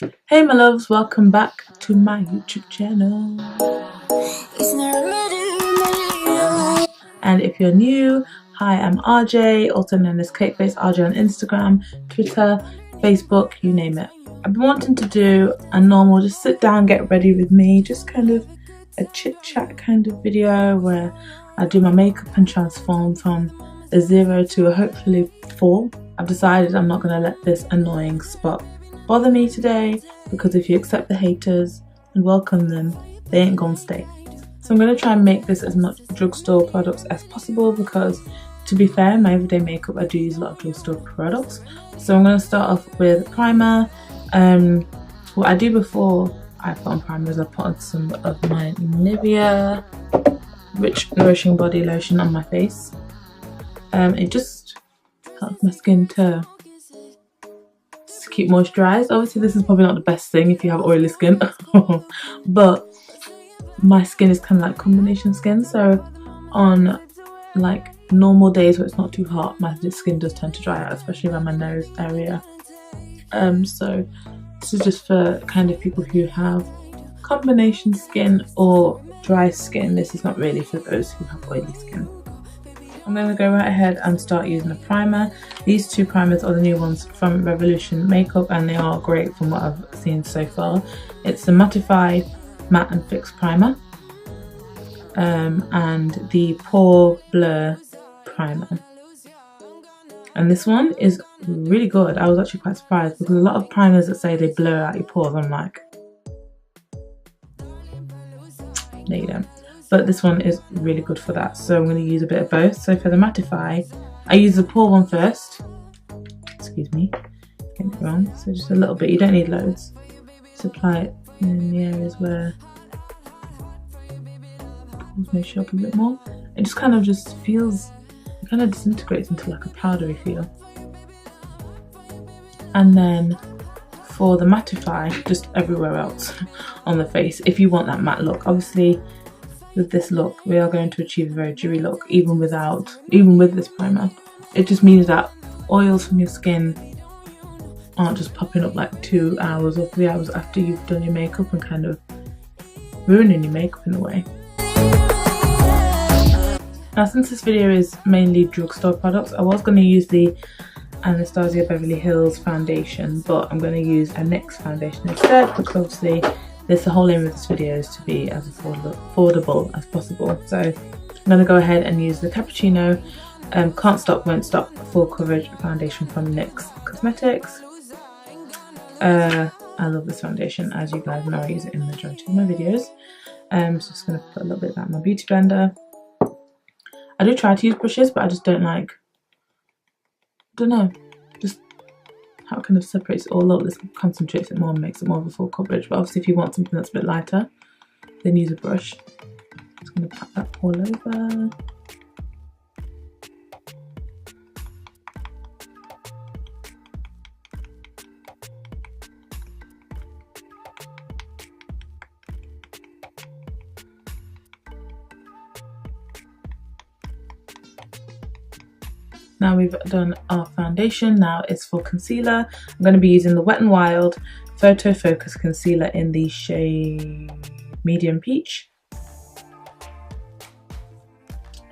Hey my loves, welcome back to my YouTube channel. And if you're new, hi, I'm RJ, also known as cakefacerj on Instagram, Twitter, Facebook, you name it. I've been wanting to do a normal, just sit down, get ready with me, just kind of a chit chat kind of video where I do my makeup and transform from a 0 to a hopefully 4. I've decided I'm not going to let this annoying spot bother me today, because if you accept the haters and welcome them, they ain't gonna stay. So I'm going to try and make this as much drugstore products as possible, because to be fair, my everyday makeup I do use a lot of drugstore products. So I'm going to start off with primer. What I do before I put on primer is I put on some of my Nivea Rich Nourishing Body Lotion on my face. It just helps my skin to keep moisturized. Obviously this is probably not the best thing if you have oily skin, but my skin is kind of like combination skin, so on like normal days where it's not too hot, my skin does tend to dry out, especially around my nose area. So this is just for kind of people who have combination skin or dry skin. This is not really for those who have oily skin. I'm going to go right ahead and start using a primer. These two primers are the new ones from Revolution Makeup, and they are great from what I've seen so far. It's the Mattify Matte and Fix Primer and the Pore Blur Primer. And this one is really good. I was actually quite surprised, because a lot of primers that say they blur out your pores, I'm like, no you don't. But this one is really good for that, so I'm going to use a bit of both. So for the Mattify, I use the pore one first. Excuse me, getting it wrong. So just a little bit, you don't need loads. Just apply it in the areas where pores may show up a bit more. It just kind of just feels, it kind of disintegrates into like a powdery feel. And then for the Mattify, just everywhere else on the face, if you want that matte look. Obviously with this look we are going to achieve a very dewy look even with this primer. It just means that oils from your skin aren't just popping up like 2 hours or 3 hours after you've done your makeup and kind of ruining your makeup in a way. Now since this video is mainly drugstore products, I was going to use the Anastasia Beverly Hills foundation, but I'm going to use a NYX foundation instead, because obviously the whole aim of this video is to be as affordable as possible. So I'm going to go ahead and use the Cappuccino Can't Stop Won't Stop Full Coverage Foundation from NYX Cosmetics. I love this foundation, as you guys know I use it in the majority of my videos. So just going to put a little bit of that in my beauty blender. I do try to use brushes, but I just don't like, don't know, just how it kind of separates it all up. This concentrates it more and makes it more of a full coverage. But obviously if you want something that's a bit lighter, then use a brush. Just going to pat that all over. Now we've done our foundation, now it's for concealer. I'm going to be using the Wet n Wild Photo Focus Concealer in the shade Medium Peach.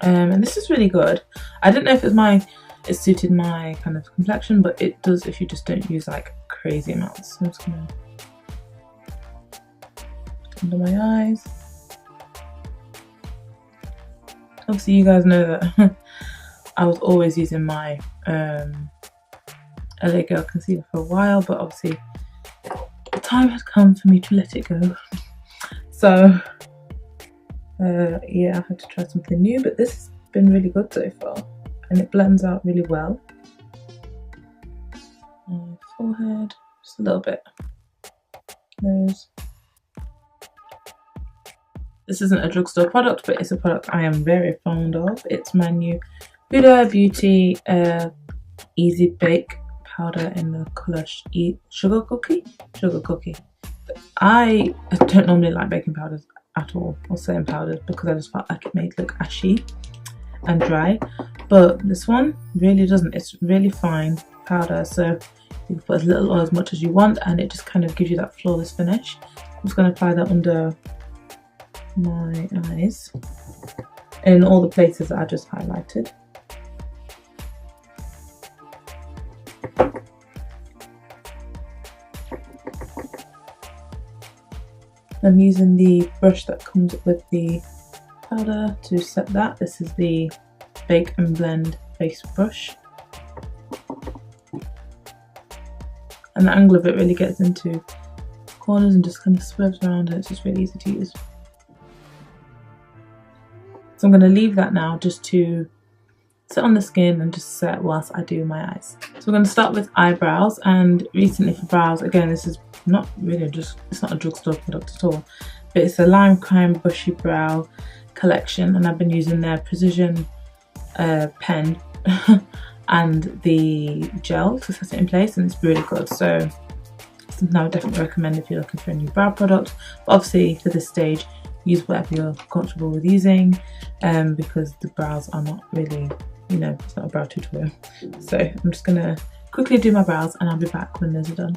And this is really good. I don't know if it suited my kind of complexion, but it does if you just don't use like crazy amounts. So I'm just going to under my eyes. Obviously you guys know that I was always using my LA Girl concealer for a while, but obviously the time had come for me to let it go. So yeah, I had to try something new, but this has been really good so far, and it blends out really well. My forehead, just a little bit. Nose. This isn't a drugstore product, but it's a product I am very fond of. It's my new Huda Beauty Easy Bake Powder in the colour Sugar Cookie. I don't normally like baking powders at all, or setting powders, because I just felt like it made it look ashy and dry. But this one really doesn't. It's really fine. powder, so you can put as little or as much as you want, and it just kind of gives you that flawless finish. I'm just going to apply that under my eyes in all the places that I just highlighted. I'm using the brush that comes with the powder to set that. This is the Bake and Blend face brush. And the angle of it really gets into corners and just kind of swerves around, and it's just really easy to use. So I'm going to leave that now just to sit on the skin and just set whilst I do my eyes. So we're going to start with eyebrows, and recently for brows, again, this is not really it's not a drugstore product at all, but it's a Lime Crime Bushy Brow collection, and I've been using their precision pen and the gel to set it in place, and it's really good. So something I would definitely recommend if you're looking for a new brow product. But obviously for this stage, use whatever you're comfortable with using, because the brows are not really, you know, it's not a brow tutorial. So I'm just gonna quickly do my brows and I'll be back when those are done.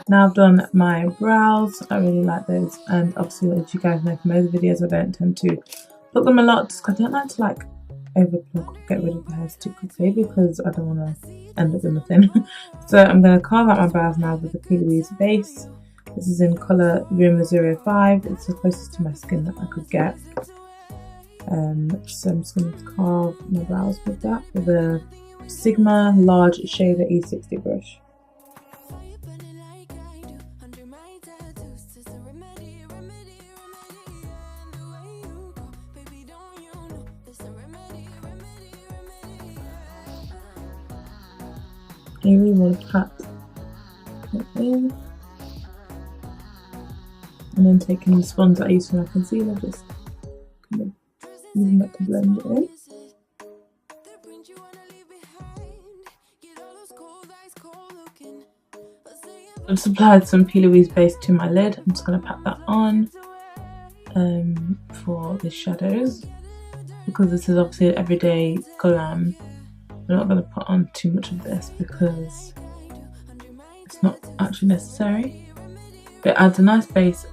Now I've done my brows, I really like those, and obviously as you guys know from other videos, I don't tend to pluck them a lot just because I don't like to like over pluck or get rid of the hairs too quickly, because I don't want to end up with nothing. So I'm going to carve out my brows now with the P. Louise base. This is in colour Rumour 05, it's the closest to my skin that I could get. So I'm just going to carve my brows with that, with a Sigma large shaver E60 brush. You really want to pat it in, and then taking the sponge that I used for my concealer, just kind of using that to blend it in. I've just applied some P. Louise base to my lid. I'm just going to pat that on for the shadows, because this is obviously an everyday glam. I'm not going to put on too much of this because it's not actually necessary, but it adds a nice base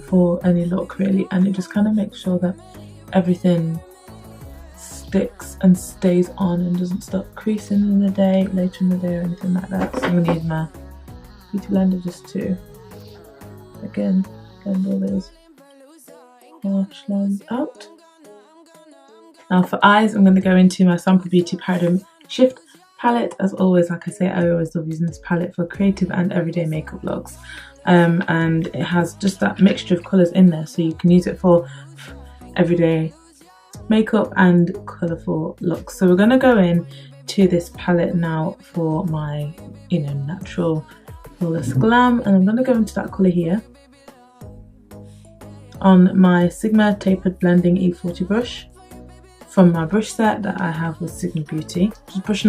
for any look really, and it just kind of makes sure that everything sticks and stays on and doesn't start creasing in the day, later in the day or anything like that. So I'm going to use my beauty blender just to, again, blend all those harsh lines out. Now for eyes, I'm going to go into my Sample Beauty Paradigm Shift palette. As always, like I say, I always love using this palette for creative and everyday makeup looks. And it has just that mixture of colours in there, so you can use it for everyday makeup and colourful looks. So we're going to go in to this palette now for my, you know, natural flawless glam, and I'm going to go into that colour here on my Sigma Tapered Blending E40 brush from my brush set that I have with Sigma Beauty. Just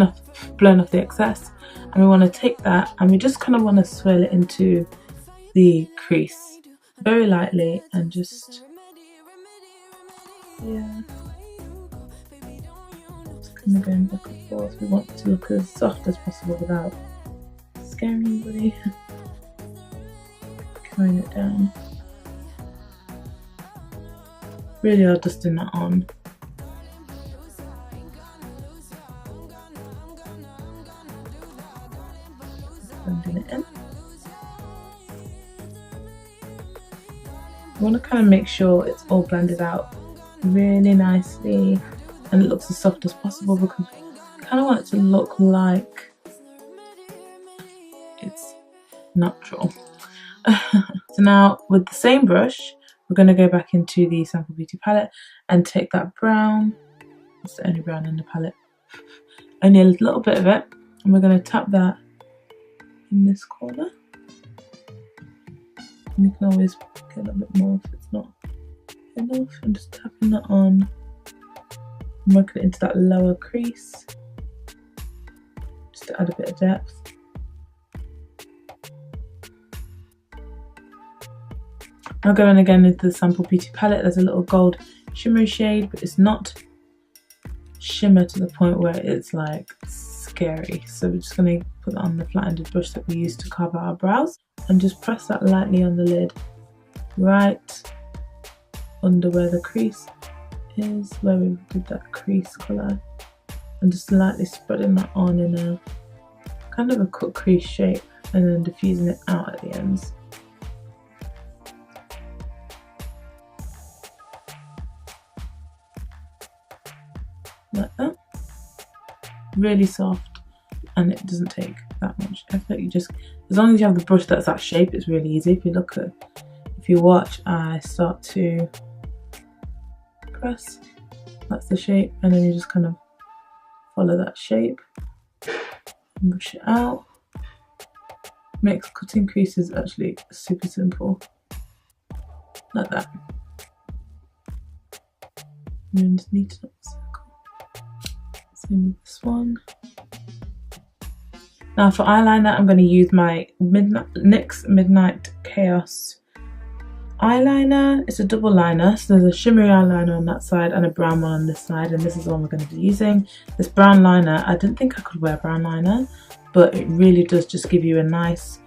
blowing off the excess, and we want to take that and we just kind of want to swirl it into the crease very lightly, and just, yeah, just kind of going back and forth. We want it to look as soft as possible without scaring anybody. Carrying it down. Really are dusting that on. Blending it in. I want to kind of make sure it's all blended out really nicely and it looks as soft as possible, because I kind of want it to look like it's natural. So now with the same brush, we're going to go back into the Sample Beauty palette and take that brown, it's the only brown in the palette, only a little bit of it, and we're going to tap that in this corner. And you can always get a little bit more if it's not enough. I'm just tapping that on and working it into that lower crease just to add a bit of depth. I'll go in again into the Sample Beauty palette. There's a little gold shimmery shade, but it's not shimmer to the point where it's like scary. So we're just going to put that on the flat-ended brush that we used to carve out our brows and just press that lightly on the lid, right under where the crease is, where we did that crease colour, and just lightly spreading that on in a kind of a cut crease shape and then diffusing it out at the ends. Like that. Really soft, and it doesn't take that much effort. You just, as long as you have the brush that's that shape, it's really easy. If you watch, I start to press, that's the shape, and then you just kind of follow that shape and brush it out. Makes cutting creases actually super simple, like that. And just neaten up the circle. Same with this one. Now for eyeliner, I'm going to use my NYX Midnight Chaos eyeliner. It's a double liner, so there's a shimmery eyeliner on that side and a brown one on this side, and this is the one we're going to be using. This brown liner, I didn't think I could wear brown liner, but it really does just give you a nice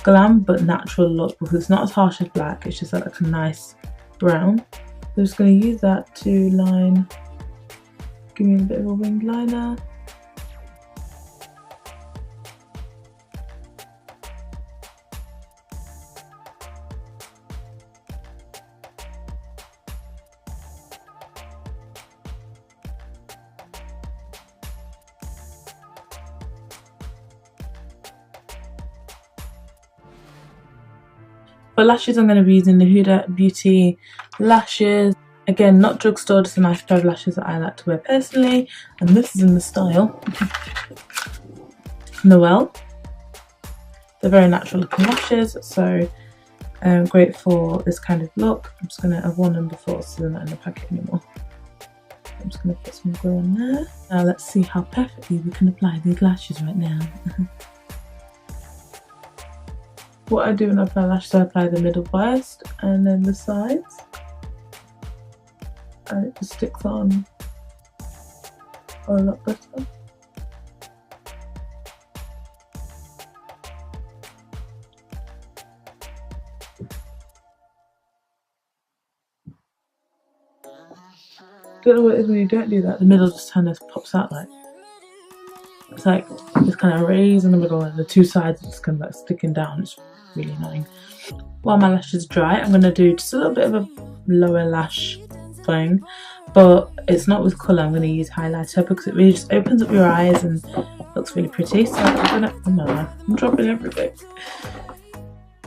glam but natural look, because it's not as harsh as black, it's just like a nice brown. I'm just going to use that to line, give me a bit of a winged liner. For lashes, I'm going to be using the Huda Beauty lashes. Again, not drugstore, just a nice pair of lashes that I like to wear personally. And this is in the style Noelle. They're very natural looking lashes, so great for this kind of look. I'm just going to, I've worn them before, so they're not in the packet anymore. I'm just going to put some glue on there. Now let's see how perfectly we can apply these lashes right now. What I do when I apply lashes, I apply the middle first and then the sides, and it just sticks on a lot better. Don't know what it is when you don't do that. The middle just kind of pops out, like it's like it's kind of raised in the middle, and the two sides it's kind of like sticking down. It's really annoying. While my lashes dry, I'm going to do just a little bit of a lower lash thing, but it's not with colour. I'm going to use highlighter because it really just opens up your eyes and looks really pretty. So I'm going to, oh no, I'm dropping everything.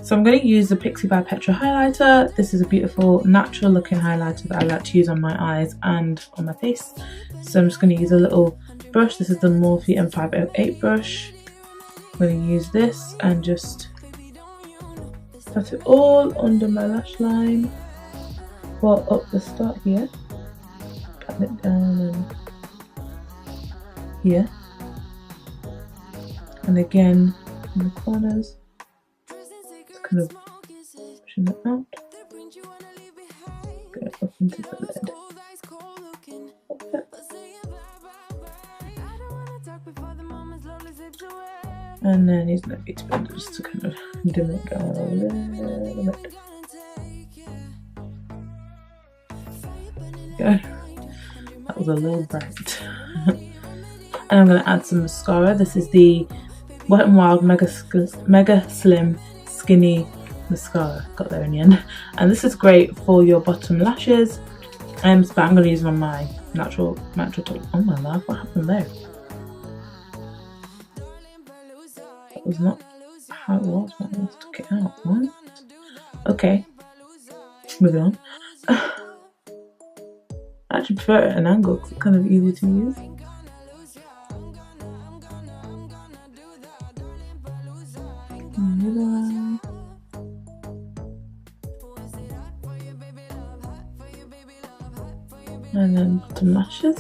So I'm going to use the Pixie by Petra highlighter. This is a beautiful natural looking highlighter that I like to use on my eyes and on my face. So I'm just going to use a little brush. This is the Morphe M508 brush. I'm going to use this and just pat it all under my lash line, well up the start here, pat it down and here, and again in the corners, just kind of pushing it out, go up into the lid. And then using the beauty blender just to kind of dim it down a little bit. There we go. That was a little bright. And I'm going to add some mascara. This is the Wet n Wild Mega Slim Skinny Mascara. Got there in the end. And this is great for your bottom lashes. But I'm going to use on my natural top. Oh my love, what happened there? Was not how it was when I just took it out. What? Okay, moving on. I actually prefer it at an angle because it's kind of easy to use. And then bottom lashes.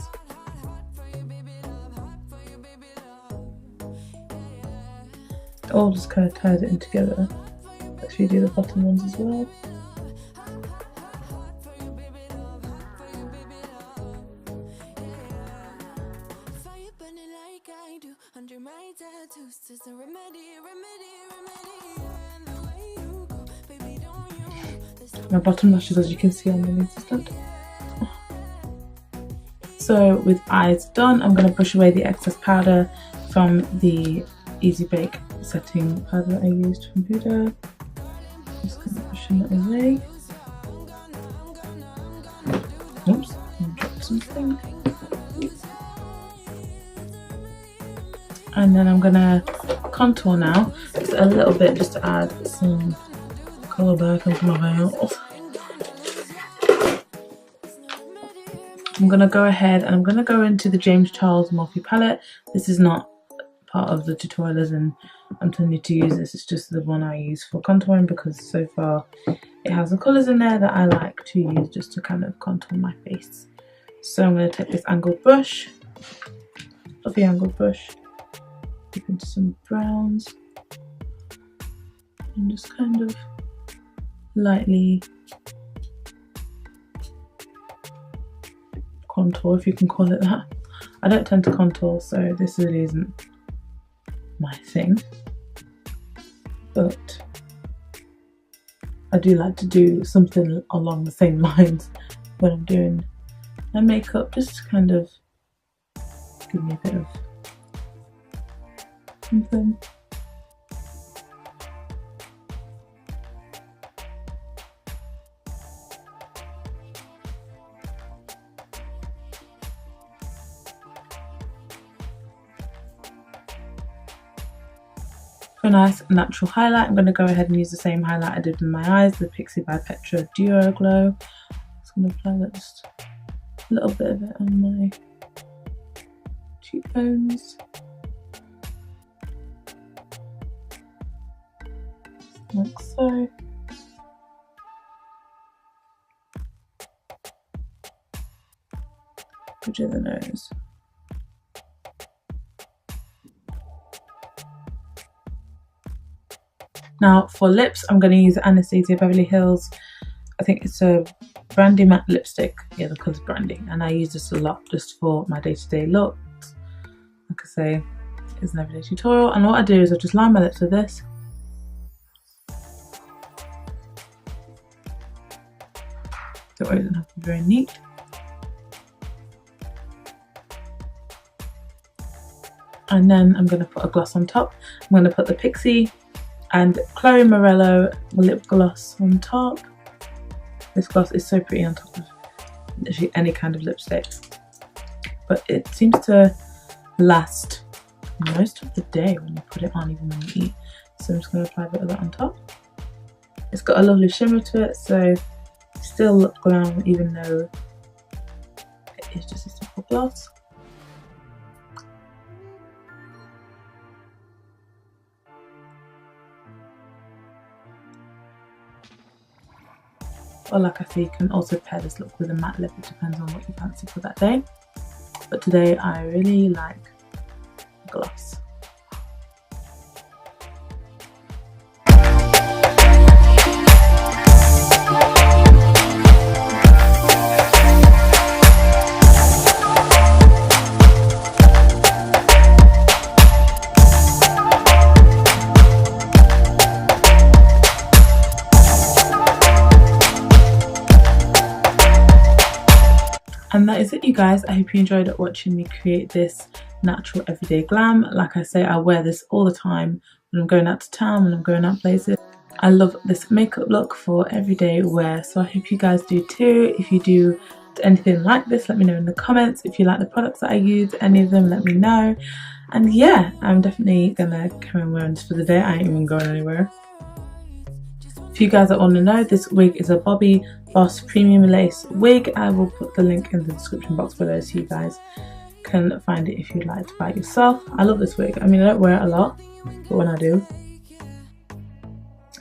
All just kind of ties it in together. Actually do the bottom ones as well. My bottom lashes, as you can see, on the instant. So with eyes done, I'm going to brush away the excess powder from the Easy Bake setting powder I used from Huda. Just kind of brushing it away. Oops, I dropped something. And then I'm going to contour now, just a little bit, just to add some colour back into my veil. I'm going to go ahead and I'm going to go into the James Charles Morphe palette. This is not part of the tutorial as in I'm telling you to use this, it's just the one I use for contouring because so far it has the colours in there that I like to use just to kind of contour my face. So I'm going to take this angled brush, fluffy angled brush, dip into some browns and just kind of lightly contour, if you can call it that. I don't tend to contour, so this really isn't my thing, but I do like to do something along the same lines when I'm doing my makeup, just to kind of give me a bit of something. For a nice natural highlight, I'm going to go ahead and use the same highlight I did in my eyes, the Pixie by Petra Duo Glow. Just going to apply that, just a little bit of it on my cheekbones. Like so. Bridge of the nose. Now for lips, I'm going to use Anastasia Beverly Hills. I think it's a brandy matte lipstick. Yeah, the colour's brandy, and I use this a lot just for my day-to-day looks. Like I say, it's an everyday tutorial, and what I do is I just line my lips with this. So it doesn't have to be very neat. And then I'm going to put a gloss on top. I'm going to put the Pixie and Chloe Morello lip gloss on top. This gloss is so pretty on top of literally any kind of lipstick, but it seems to last most of the day when you put it on, even when you eat. So I'm just going to apply a bit of that on top. It's got a lovely shimmer to it, so still look glam even though it is just a simple gloss. Or like I say, you can also pair this look with a matte lip, it depends on what you fancy for that day. But today I really like gloss. And that is it, you guys. I hope you enjoyed watching me create this natural everyday glam. Like I say, I wear this all the time when I'm going out to town, when I'm going out places. I love this makeup look for everyday wear, so I hope you guys do too. If you do anything like this, let me know in the comments. If you like the products that I use, any of them, let me know. And yeah, I'm definitely gonna carry on wearing this for the day. I ain't even going anywhere. If you guys that want to know, this wig is a Bobbi Boss Premium Lace wig. I will put the link in the description box below so you guys can find it if you'd like to buy it yourself. I love this wig. I mean, I don't wear it a lot, but when I do,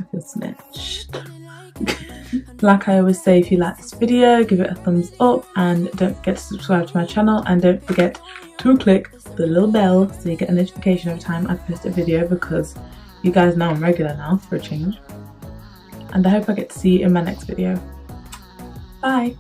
I feel snatched. Like I always say, if you like this video, give it a thumbs up and don't forget to subscribe to my channel, and don't forget to click the little bell so you get a notification every time I post a video, because you guys know I'm regular now for a change. And I hope I get to see you in my next video. Bye!